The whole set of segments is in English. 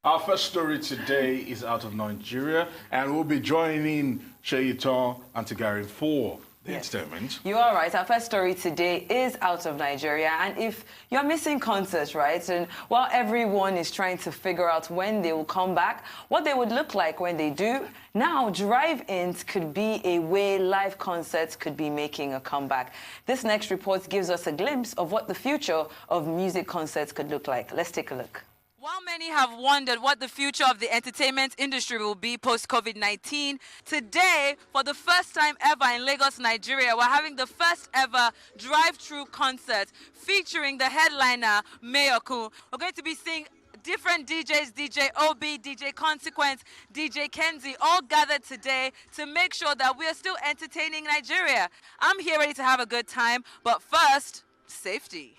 Our first story today is out of Nigeria, and we'll be joining Seyitan and Atigarin for the entertainment. You are right. Our first story today is out of Nigeria, and if you're missing concerts, right, and while everyone is trying to figure out when they will come back, what they would look like when they do, now drive-ins could be a way live concerts could be making a comeback. This next report gives us a glimpse of what the future of music concerts could look like. Let's take a look. While many have wondered what the future of the entertainment industry will be post-COVID-19, today, for the first time ever in Lagos, Nigeria, we're having the first ever drive-through concert featuring the headliner, Mayorkun. We're going to be seeing different DJs, DJ Obi, DJ Consequence, DJ Kenzie, all gathered today to make sure that we are still entertaining Nigeria. I'm here ready to have a good time, but first, safety.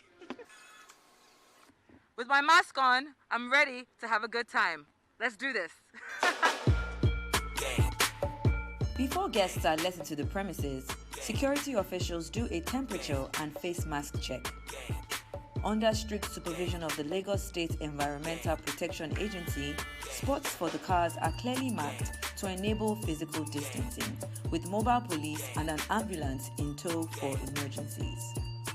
With my mask on, I'm ready to have a good time. Let's do this. Before guests are let into the premises, security officials do a temperature and face mask check. Under strict supervision of the Lagos State Environmental Protection Agency, spots for the cars are clearly marked to enable physical distancing, with mobile police and an ambulance in tow for emergencies.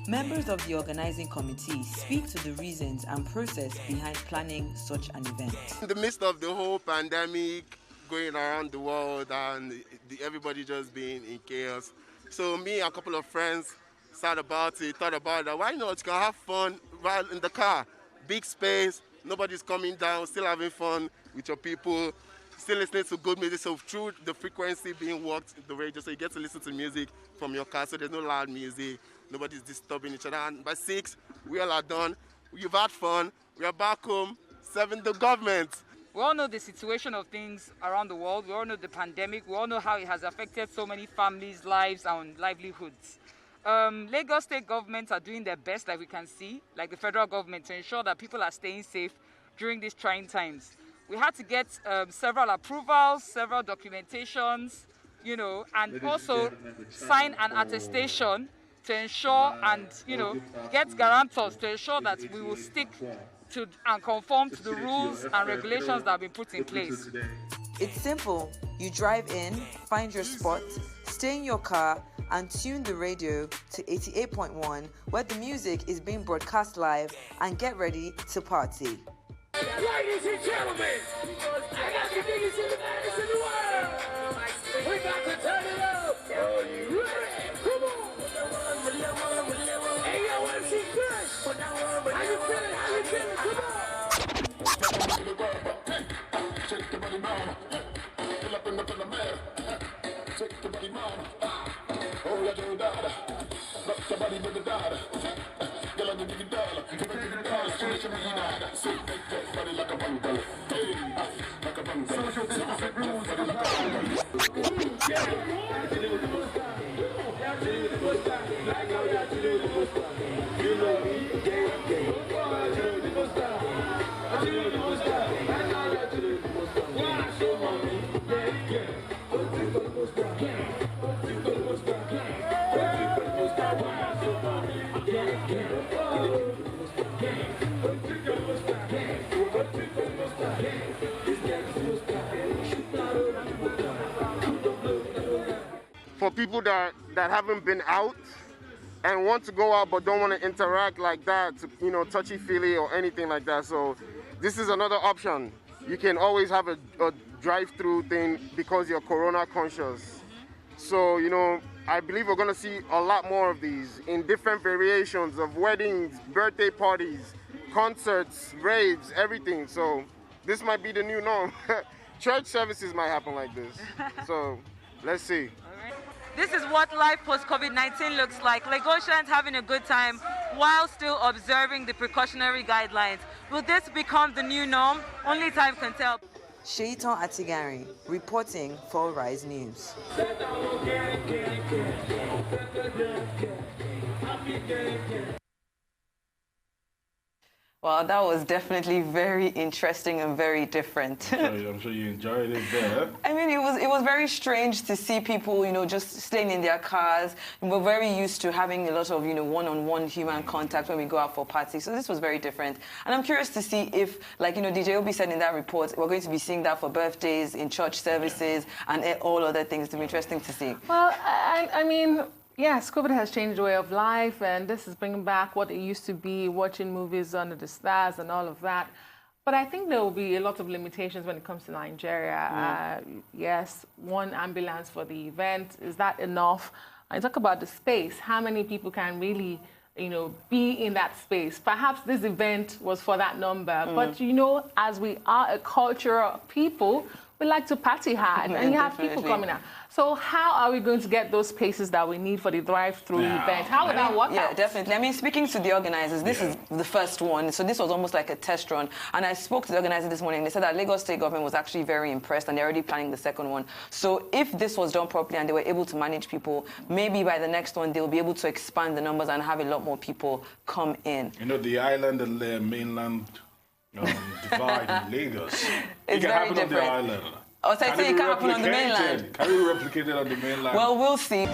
Members of the organizing committee speak to the reasons and process behind planning such an event. In the midst of the whole pandemic going around the world and everybody just being in chaos, so me and a couple of friends thought about it, why not? You can have fun while in the car. Big space, nobody's coming down, still having fun with your people, still listening to good music. So through the frequency being worked in the radio, so you get to listen to music from your car, so there's no loud music. Nobody's disturbing each other. And by 6, we all are done. You've had fun. We are back home serving the government. We all know the situation of things around the world. We all know the pandemic. We all know how it has affected so many families' lives and livelihoods. Lagos state governments are doing their best, like we can see, like the federal government, to ensure that people are staying safe during these trying times. We had to get several approvals, several documentations, you know, and also sign an attestation to ensure and, you know, get guarantors to ensure that we will stick to and conform to the rules and regulations that have been put in place. It's simple. You drive in, find your spot, stay in your car, and tune the radio to 88.1, where the music is being broadcast live, and get ready to party. Ladies and gentlemen, I got the biggest in the baddest in the world. We got to turn it up. Are you ready? Come on. Hey, yo, MC Kush. How you feeling? How you feeling? Come on. Shake the body, mama. Fill up in the man. Shake the body, mama. Oh, yeah, do that. Rock the body with the dada. Girl, I'm the big dollar. Give me the dollar. Show me that. Sit that body like a bungalow. Hey, like a bungalow. Social distancing rules. Like a bungalow. For people that haven't been out and want to go out but don't want to interact like that, you know, touchy-feely or anything like that. So this is another option. You can always have a drive-through thing because you're corona conscious. So, you know, I believe we're going to see a lot more of these in different variations of weddings, birthday parties, concerts, raves, everything. So this might be the new norm. Church services might happen like this. So let's see. This is what life post-COVID-19 looks like. Lagosians having a good time while still observing the precautionary guidelines. Will this become the new norm? Only time can tell. Seyitan Atigarin, reporting for Rise News. Well, that was definitely very interesting and very different. I'm sure you enjoyed it there. I mean, it was very strange to see people, just staying in their cars. We're very used to having a lot of, one-on-one human contact when we go out for parties. So this was very different. And I'm curious to see if, like, DJ Obi said in that report, we're going to be seeing that for birthdays, in church services, and all other things. It'll be interesting to see. Well, I mean, yes, COVID has changed the way of life, and this is bringing back what it used to be, watching movies under the stars and all of that. But I think there will be a lot of limitations when it comes to Nigeria. Yes, one ambulance for the event, is that enough? I talk about the space. How many people can really, be in that space? Perhaps this event was for that number. But, as we are a cultural people, we like to party hard, and you have people coming out. So how are we going to get those spaces that we need for the drive-through event? How would that work out? Yeah, definitely. I mean, speaking to the organizers, this is the first one. So this was almost like a test run. And I spoke to the organizers this morning. They said that Lagos State government was actually very impressed, and they're already planning the second one. So if this was done properly and they were able to manage people, maybe by the next one, they'll be able to expand the numbers and have a lot more people come in. The island and the mainland divide in Lagos. It's very different. On the island. Oh, so I say it can't happen on the mainland. Can we replicate it on the mainland? Well, we'll see.